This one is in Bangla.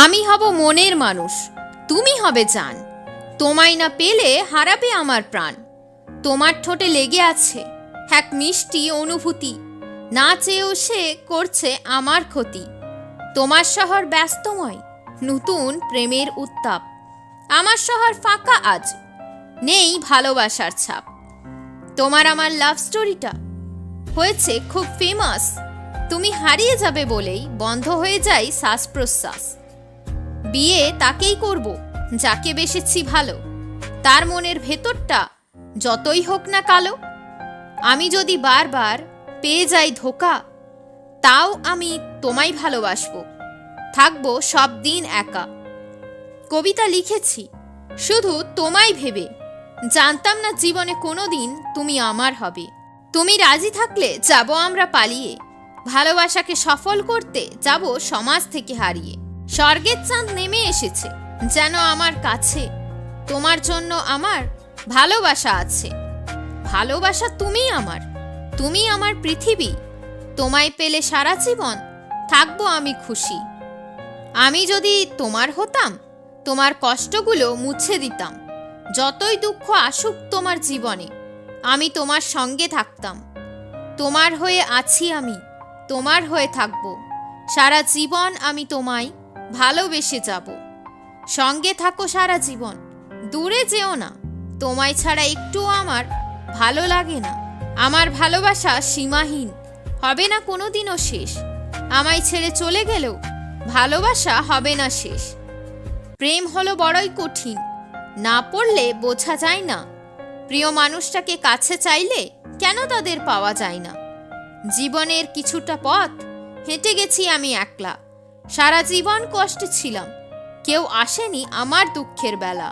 আমি হব মনের মানুষ, তুমি হবে জান। তোমায় না পেলে হারাবে আমার প্রাণ। তোমার ঠোঁটে লেগে আছে এক মিষ্টি অনুভূতি, না চেয়েও সে করছে আমার ক্ষতি। তোমার শহর ব্যস্তময়, নতুন প্রেমের উত্তাপ। আমার শহর ফাঁকা আজ, নেই ভালোবাসার ছাপ। তোমার আমার লাভ স্টোরিটা হয়েছে খুব ফেমাস। তুমি হারিয়ে যাবে বলেই বন্ধ হয়ে যায় শ্বাস প্রশ্বাস। বিয়ে তাকেই করব যাকে বেসেছি ভালো, তার মনের ভেতরটা যতই হোক না কালো। আমি যদি বারবার পেয়ে যাই ধোকা, তাও আমি তোমায় ভালোবাসবো, থাকবো সব দিন একা। কবিতা লিখেছি শুধু তোমায় ভেবে, জানতাম না জীবনে কোনোদিন তুমি আমার হবে। তুমি রাজি থাকলে যাব আমরা পালিয়ে, ভালোবাসাকে সফল করতে যাব সমাজ থেকে হারিয়ে। স্বর্গের চাঁদ নেমে এসেছে যেন আমার কাছে, তোমার জন্য আমার ভালোবাসা আছে। ভালোবাসা তুমি আমার পৃথিবী। তোমায় পেলে সারা জীবন থাকবো আমি খুশি। আমি যদি তোমার হতাম, তোমার কষ্টগুলো মুছে দিতাম। যতই দুঃখ আসুক তোমার জীবনে, আমি তোমার সঙ্গে থাকতাম। তোমার হয়ে আছি আমি, তোমার হয়ে থাকব সারা জীবন। আমি তোমায় ভালোবেসে যাব, সঙ্গে থাকো সারা জীবন। দূরে যেও না, তোমায় ছাড়া একটু আমার ভালো লাগে না। আমার ভালোবাসা সীমাহীন, হবে না কোনোদিনও শেষ। আমায় ছেড়ে চলে গেলেও ভালোবাসা হবে না শেষ। প্রেম হলো বড়ই কঠিন, না পড়লে বোঝা যায় না। প্রিয় মানুষটাকে কাছে চাইলে কেন তাদের পাওয়া যায় না। জীবনের কিছুটা পথ হেঁটে গেছি আমি একলা, সারা জীবন কষ্টে ছিলাম, কেউ আসেনি আমার দুঃখের বেলা।